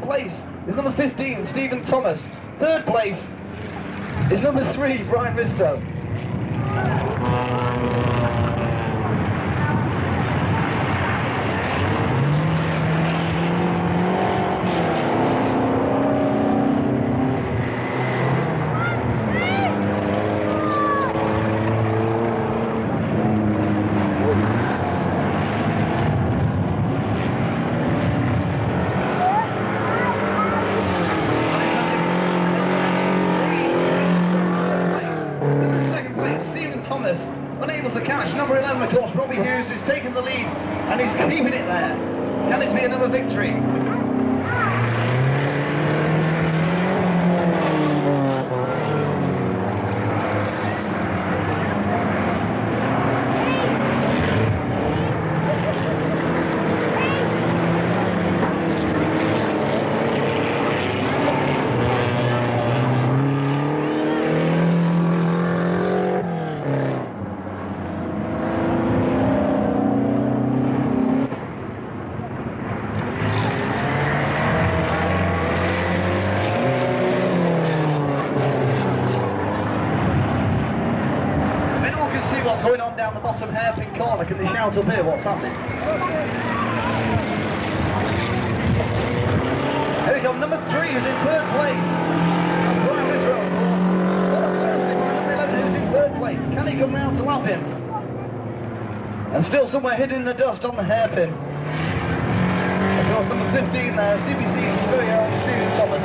place is number 15, Stephen Thomas. Third place is number 3, Brian Risto. Unable to catch number 11, of course, Robbie Hughes is taking the lead and he's keeping it there. Can this be another victory? What's going on down the bottom hairpin corner? Can they shout up here what's happening? Here we go, number 3 who's in third place. Brian Risto, of course. What a Thursday by number 11 who's in third place. Can he come round to lap him? And still somewhere hidden in the dust on the hairpin. Of course, number 15 there, CBCC, Stephen Thomas.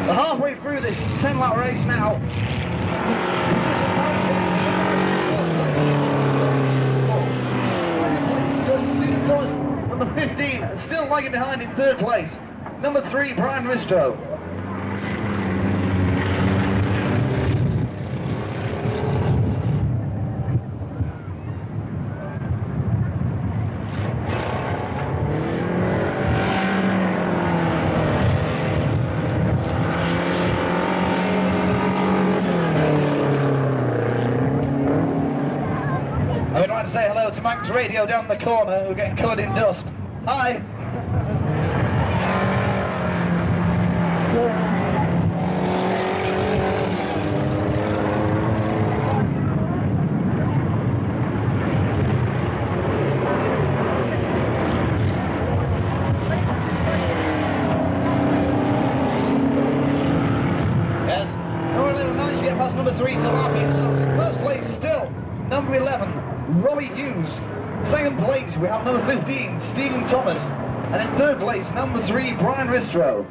We're halfway through this 10-lap race now. Number 15, and still lagging behind in third place. Number 3, Brian Risto. I'd like to say hello to Max Radio down the corner who are getting covered in dust. Hi! Yes, number 11 managed to get past number 3 to lap himself. First place still, number 11. Robbie Hughes. Second place, we have number 15, Stephen Thomas. And in third place, number 3, Brian Risto.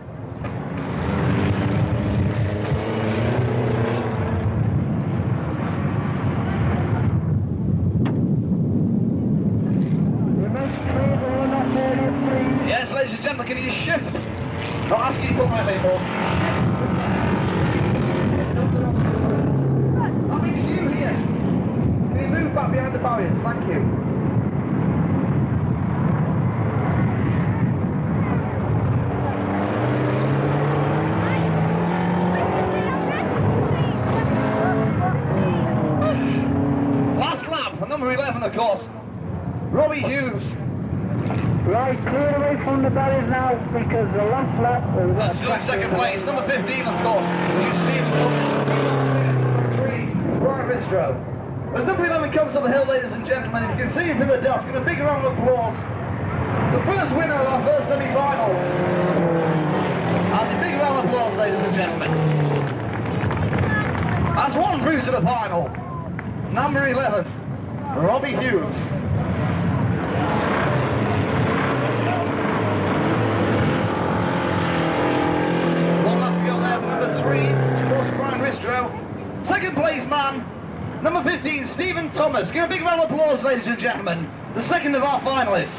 Yes, ladies and gentlemen, can you shift? Not asking you to put my label. I think it's you here. Move back behind the barriers, thank you. Last lap, number 11 of course, Robbie Hughes. Right, clear away from the barriers now because the last lap... That's still in second place, number 15 of course, which is Stephen Thomas. Number 3 is Brian Risto. As number 11 comes on the hill, ladies and gentlemen, if you can see him in the dust, give a big round of applause. The first winner of our first semi-finals. That's a big round of applause, ladies and gentlemen. That's one through to the final. Number 11, Robbie Hughes. One lap to go there for number 3, of course, Brian Risto. Second place man, number 15, Stephen Thomas. Give a big round of applause, ladies and gentlemen. The second of our finalists.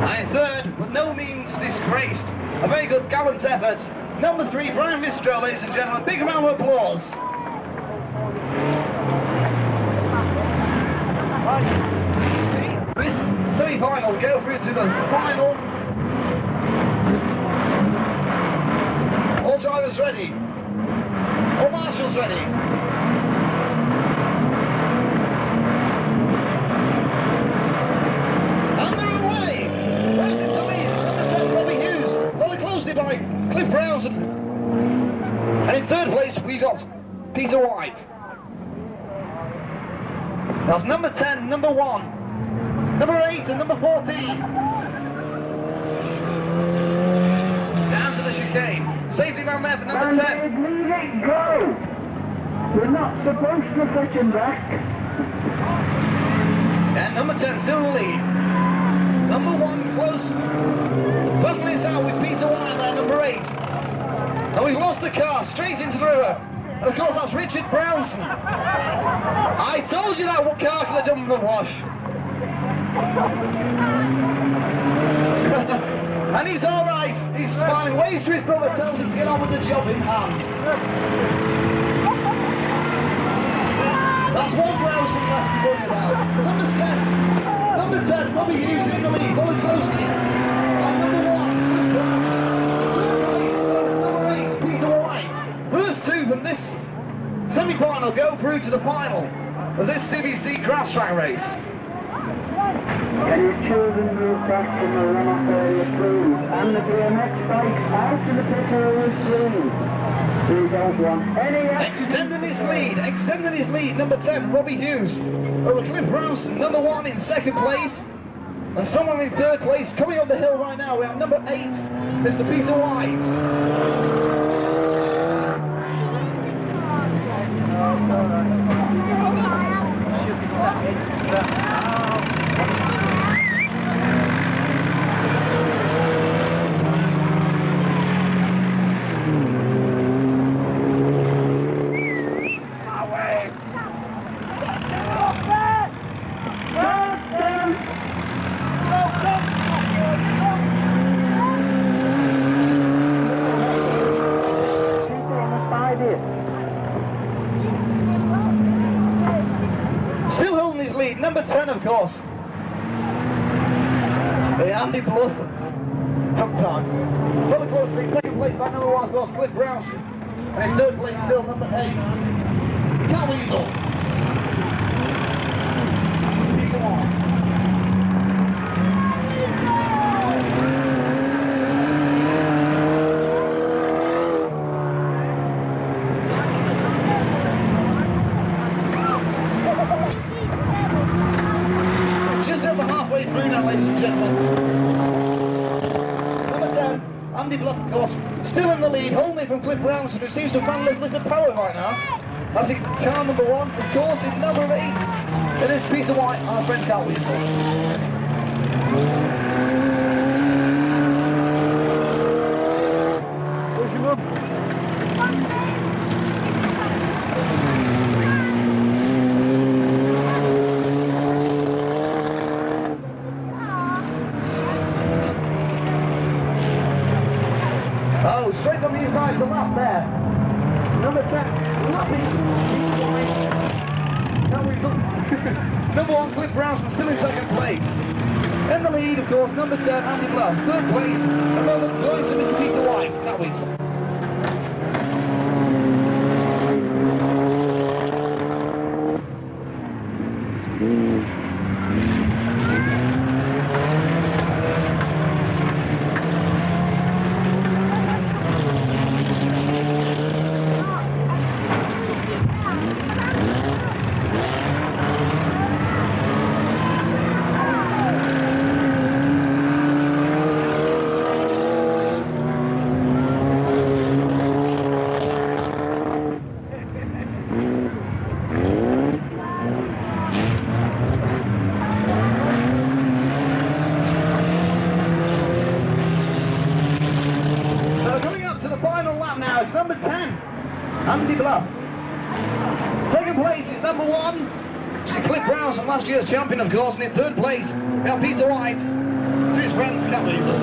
And third, but no means disgraced. A very good gallant effort. Number 3, Brian Risto, ladies and gentlemen. Big round of applause. This semi-final go through to the final. Marshall's ready. Oh, Marshall's ready. And they're away. Racing to lead. It's number 10, Robbie Hughes. Followed closely by Cliff Brownson. And in third place, we got Peter White. That's number 10, number 1, number 8 and number 14. Down to the chicane. Safety man there for number 10. Let it go. We're not supposed to push him back. And number 10 still in the lead. Number 1 close. Battling it out with Peter White there, number 8. And we've lost the car straight into the river. And of course that's Richard Brownson. I told you that car could have done with a wash. And he's all right. He's smiling, waves to his brother, tells him to get on with the job in hand. That's one Brownson less to worry about. Number 10, Robbie Hughes in the lead, followed closely by number 1, Brownson. Number 8, Peter White. First two from this semi-final go through to the final of this CBC grass track race. Can your children move back from the runoff area, please? And the BMX bikes out to the pit area, please. We don't want any Extending his lead, number 10, Robbie Hughes, over Cliff Brownson, number 1 in second place, and someone in third place. Coming up the hill right now, we have number 8, Mr. Peter White. Still holding his lead, number 10 of course. The Andy Bluff. Took time. Well, of course, in second place by number 1 of course, Cliff Brownson. And in third place still number 8, Cat Weasel. Peter White. Through now, ladies and gentlemen. Number 10, Andy Bluff, of course, still in the lead, holding from Cliff Brownson, who seems to have found a little bit of power right now. As he car number 1, of course, is number 8. It is Peter White, our friend Cat Weasel. Push him up. Oh, straight on the inside to lap there. Number 10, lapping. Number 1, Cliff Brownson, still in second place. In the lead, of course, number 10, Andy Bluff. Third place, a moment going to Mr. Peter White, Cat Weasel. Number 10, Andy Bluff. Second place is number 1, Cliff Brownson, last year's champion of course, and in third place, we have Peter White, to his friends, Cat Weasel.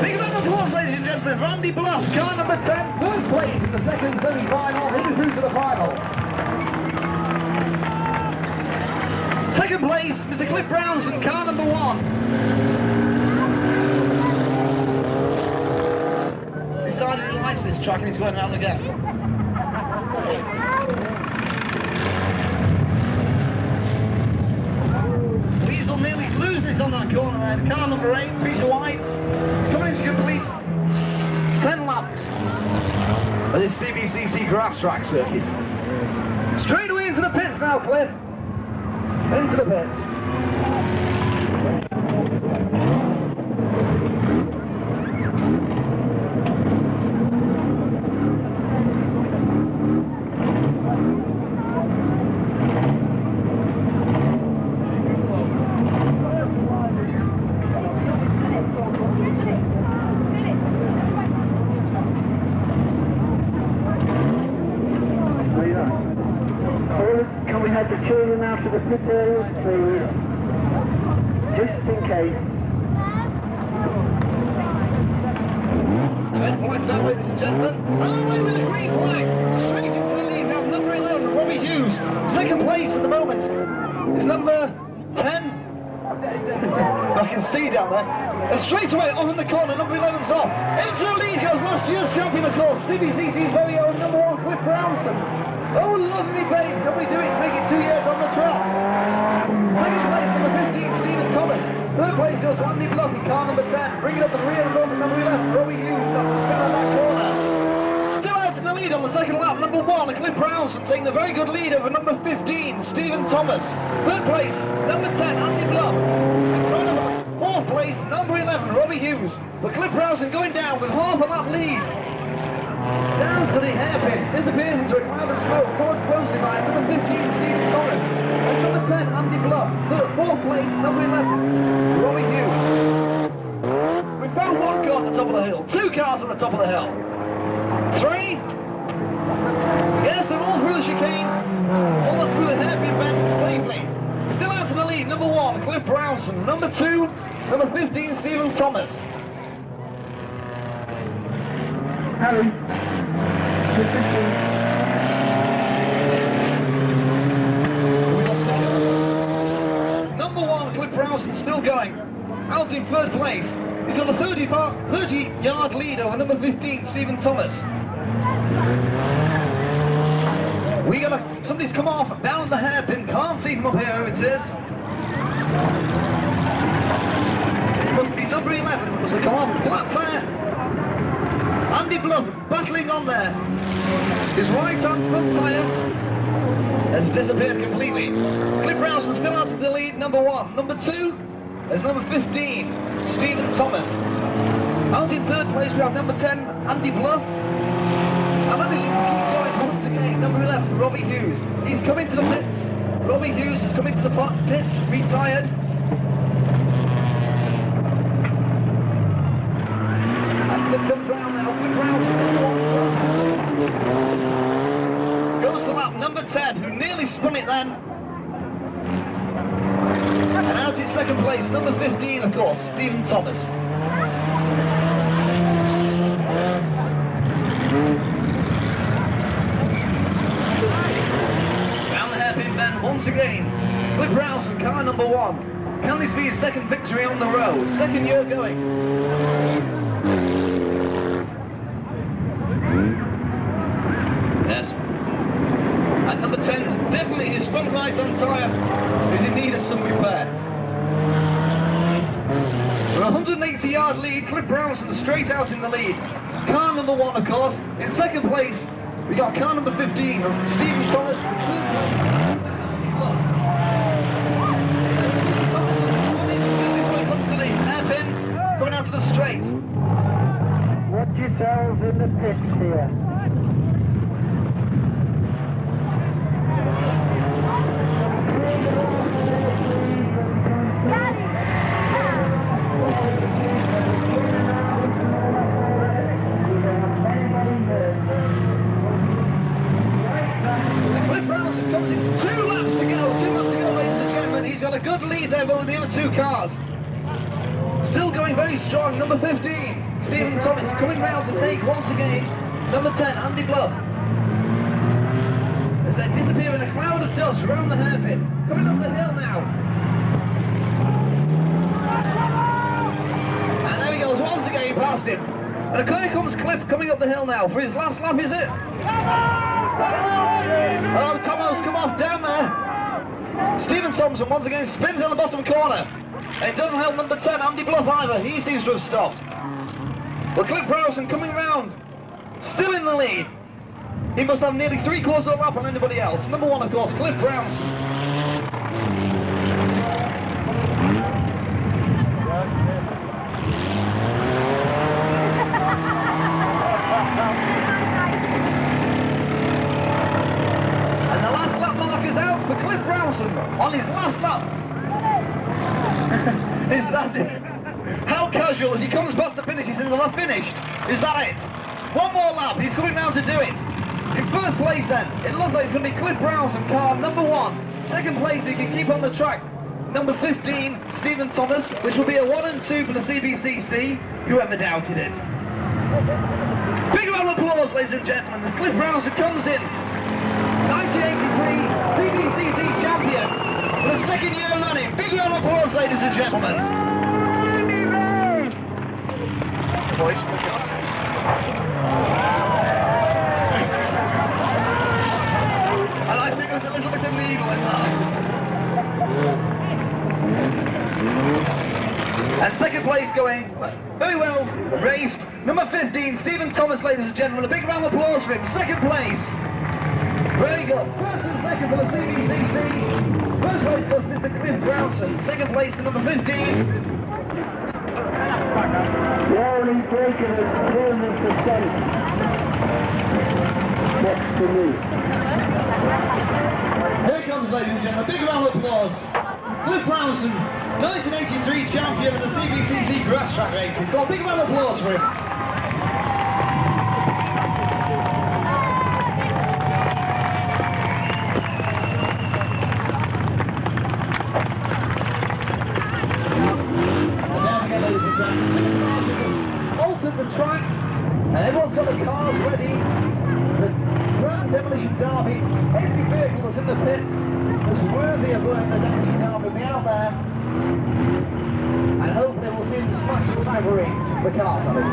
Big round of applause, ladies and gentlemen, for Andy Bluff, car number 10, first place in the second in semi-final, he'll be through to the final. Second place, Mr. Cliff Brownson, car number 1. Decided he likes this track and he's going around again. Weasel nearly loses it on that corner there. Car number 8, Peter White, coming to complete 10 laps of this CBCC grass track circuit. Straight away into the pits now, Cliff. Into the pits. Can we have the children out to the pit areas, please? Just in case. Red flags now, ladies and gentlemen. And away with a green flag. Straight into the lead now, number 11, Robbie Hughes. Second place at the moment is number 10. I can see down there. And straight away, off in the corner, number 11's off. Into the lead goes last year's champion, of course, CBCC's very own number 1, Cliff Brownson. Oh, lovely pace. Can we do it to make it 2 years on the trot? Second place, number 15, Stephen Thomas. Third place goes to Andy Bluff in car number 10. Bringing up the rear of number 11, Robbie Hughes, up the spin on that corner. Still out in the lead on the second lap, number 1, Cliff Brownson, taking a very good lead over number 15, Stephen Thomas. Third place, number 10, Andy Bluff. Fourth place, number 11, Robbie Hughes. But Cliff Brownson going down with half of that lead. Down to the hairpin, disappears into a cloud of smoke, followed closely by number 15, Stephen Thomas, and number 10, Andy Bluff. Fourth place, number 11, Robbie Hughes. We found one car at the top of the hill, 2 cars at the top of the hill. 3. Yes, they're all through the chicane, all up through the hairpin bend safely. Still out to the lead, number 1, Cliff Brownson, number 2, number 15, Stephen Thomas. Harry. Number 1, Cliff Brownson, still going. Out in third place. He's got a 30-yard lead over number 15, Stephen Thomas. Somebody's come off down the hairpin. Can't see from up here who it is. It must be number 11. It must have come off. Flat tire. Andy Bluff battling on there. His right hand front tyre has disappeared completely. Cliff Brownson still out of the lead, number 1. Number 2 is number 15, Stephen Thomas. Out in third place we have number 10, Andy Bluff. And managing to keep going once again, number 11, Robbie Hughes. He's coming to the pits. Robbie Hughes is coming to the pits, retired. And Cliff comes round now. Goes to lap number 10, who nearly spun it then. And out in second place, number 15, of course, Stephen Thomas. Down the hairpin bend once again. Cliff Brownson, car number 1. Can this be his second victory on the road? Second year going. Yes. And number 10, definitely his front right-hand tyre is in need of some repair. With a 180-yard lead, Cliff Brownson straight out in the lead. Car number 1, of course. In second place, we got car number 15, Stephen Thomas. Comes to the hairpin, going out to the straight. Watch yourselves in the pits here. Comes in 2 laps to go, ladies and gentlemen. He's got a good lead there over the other 2 cars. Still going very strong, number 15, Stephen Thomas, coming round to take once again number 10, Andy Bluff. disappear in a cloud of dust around the hairpin. Coming up the hill now. And there he goes once again past him. And here comes Cliff coming up the hill now for his last lap, is it? Hello, Tomo's come off down there. Stephen Thompson once again spins on the bottom corner. It doesn't help number 10, Andy Bluff either. He seems to have stopped. Well, Cliff Browson coming round, still in the lead. He must have nearly 3/4 of a lap on anybody else. Number 1, of course, Cliff Browson. And the last lap mark is out for Cliff Browson on his last lap. Is that it? How casual as he comes past the finish, he says, "Am I finished?" Is that it? One more lap, he's coming round to do it. In first place then, it looks like it's going to be Cliff Browson, car number 1. Second place, he can keep on the track. Number 15, Stephen Thomas, which will be a 1 and 2 for the CBCC. Whoever doubted it. Big round of applause, ladies and gentlemen, as Cliff Browson comes in. 1983 CBCC champion for the 2nd year running. Big round of applause, ladies and gentlemen. Boys, for God's sake. And I think there's a little bit illegal in that. And second place going very well raced. Number 15, Stephen Thomas, ladies and gentlemen. A big round of applause for him. Second place. Very good. First and second for the CBCC. First place goes Mr. Cliff Browson. Second place to number 15. The only breaker is 200% next to me. Here comes, ladies and gentlemen, a big round of applause. Cliff Browson, 1983 champion of the CBCC grass track races. Got a big round of applause for him. The track, and everyone's got the cars ready. The Grand Demolition Derby, every vehicle that's in the pits is worthy of winning the Demolition Derby will be out there, and hopefully we'll see them smash the cyberings, the cars, that is.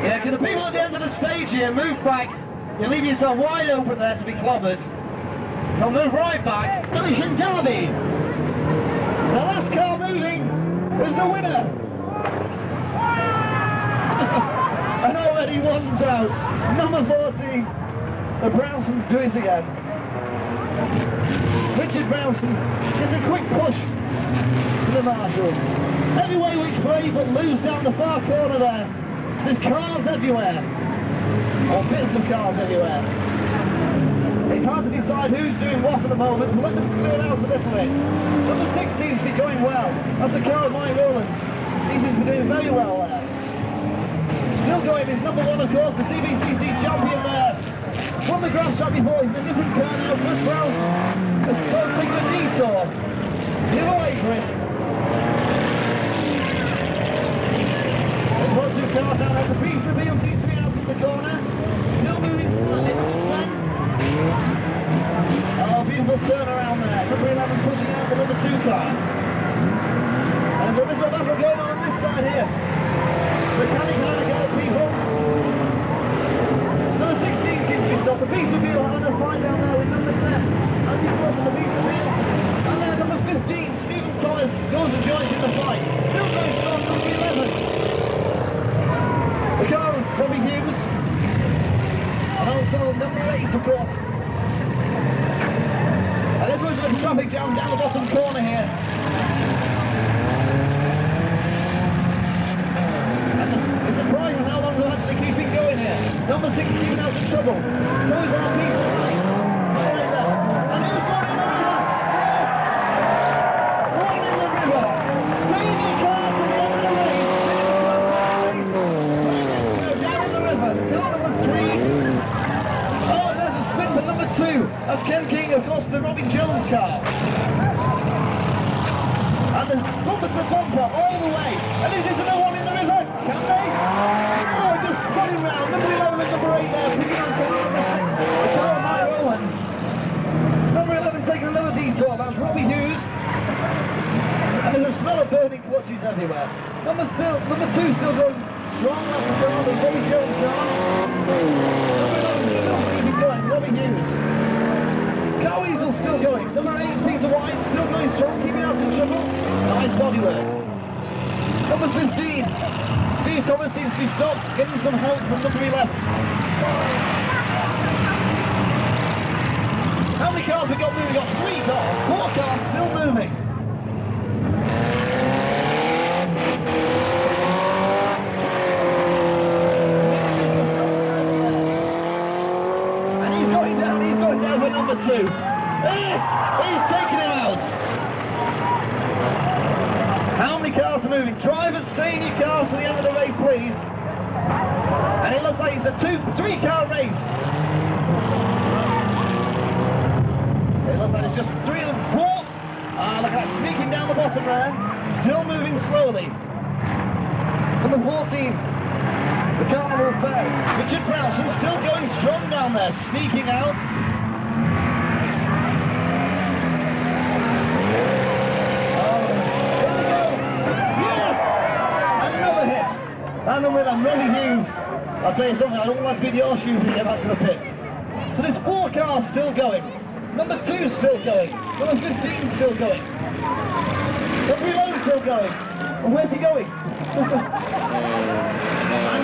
Yeah, can the people at the end of the stage here move back? You leave yourself wide open there to be clobbered. They'll move right back. Demolition Derby! The last car moving is the winner! And already one's out. Number 14. The Browsons do it again. Richard Browson gives a quick push to the marshals. Every way which way but moves down the far corner there. There's cars everywhere. Or bits of cars everywhere. It's hard to decide who's doing what at the moment. We'll let them clear out a little bit. Number 6 seems to be going well. That's the car of Mike Rowlands. He seems to be doing very well there. Still going is number 1, of course, the CBCC champion there. Won the grass track before, he's in a different car now. Chris Browse has sort of taken a detour. Give away, Chris. There's 1, 2 cars out there. The piece reveal seems to be out in the corner. Still moving slightly. Oh, beautiful turnaround there. Number 11 pushing out the number 2 car. And there's a bit of a battle going on this side here. Mechanic had to go, people. Number 16 seems to be stopped. The piece reveal having a fight down there with number 10. As you go for the piece reveal. And then number 15, Stephen Thomas, goes and joins in the fight. Still going strong, number 11. The car of Bobby Hughes. And also number 8, of course. And there's going to be a traffic jam down the bottom corner here. And it's surprising how long they're actually keeping going here. Number 16 out of trouble. So is our people. And here's one in the river. One in the river. Stay in your car to the end of the race. Down in the river. Car number 3. Oh, there's a spin for number 2. That's Ken King, of course, the Robin Jones car. And the bumper to bumper all the way. And is this another one in the river? Can they? Oh, just spinning round. Number 11 and number 8 there, picking on car number 6. The car of Mike Owens. Number 11 taking another detour. That's Robbie Hughes. And there's a smell of burning clutches everywhere. Number 2 still going strong. That's the car, the Robin Jones car. Number 11 still keeping going. Robbie Hughes. Cow Weasel still going. Number 8, Peter White, still going strong, keeping out in trouble. Nice bodywork. Number 15, Steve Thomas seems to be stopped, getting some help from number 11. How many cars we got moving? We got 3 cars, 4 cars still moving. And he's going down for number 2. Yes! He's taking him out! How many cars are moving? Drivers, stay in your cars for the end of the race, please. And it looks like it's a 3-car race. It looks like it's just 3 and 4. Look at that, sneaking down the bottom there. Still moving slowly. Number 14. The Carnival Fair. Richard Brownson still going strong down there, sneaking out. And then with them, Robbie Hughes. I'll tell you something, I don't want to be in your shoes when you get back to the pits. So there's 4 cars still going. Number 2 still going. Number 15 still going. Number 11 still going. And where's he going? And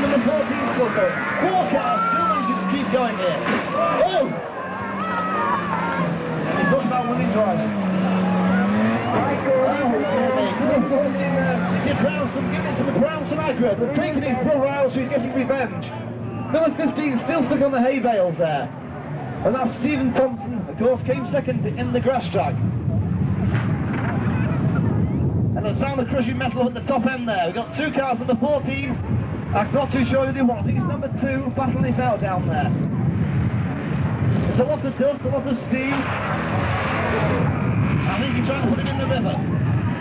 number 14 still going. 4 cars still managing to keep going here. Oh! He's talking about winning drivers. Richard Brownson giving some Brownson aggro. They're taking his brother out, so he's getting revenge. Number 15 still stuck on the hay bales there. And that's Stephen Thompson, of course, came second in the grass track. And the sound of crushing metal up at the top end there. We've got 2 cars, number 14. I'm not too sure who they want. I think it's number 2 battling this out down there. There's a lot of dust, a lot of steam. I think he's trying to put him in the river.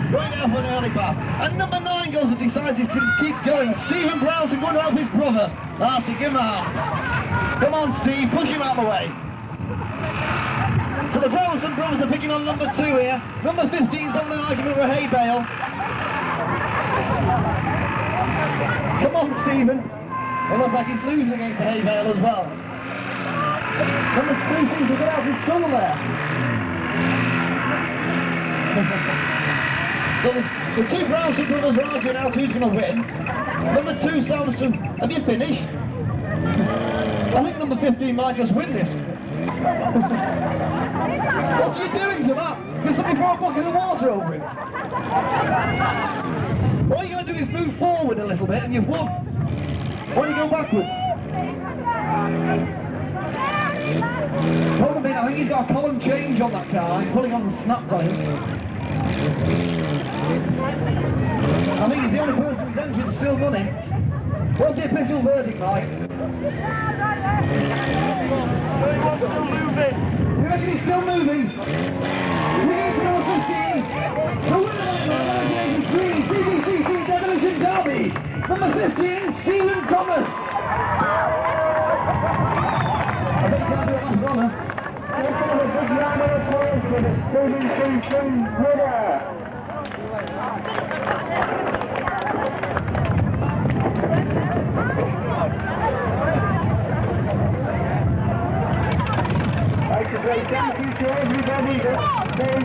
Going down for an early bath. And number 9 goes and decides he's going to keep going. Stephen Brownson going to help his brother. Darcy, give him a hand. Come on, Steve, push him out of the way. So the Brownson brothers are picking on number 2 here. Number 15's on an argument with a hay bale. Come on, Stephen. It looks like he's losing against the hay bale as well. Number 3 seems to get out of his trouble there. So the 2 Brownson brothers are arguing out who's going to win. Number 2 sounds to... Have you finished? I think number 15 might just win this. What are you doing to that? There's somebody throw a bucket of water over him. All you're going to do is move forward a little bit and you've won. Why don't you go backwards? Hold a minute, I think he's got a column change on that car. He's pulling on the snaps on him. I think he's the only person whose engine's still running. What's the official verdict, Mike? Still moving. You reckon he's still moving? We need to know 15. The winner of 1983 CBCC Demolition Derby, number 15, Stephen Thomas. I bet you can't do it last runner. Let's have a big round of applause for the CBCC winner. I'd like to say thank you to everybody that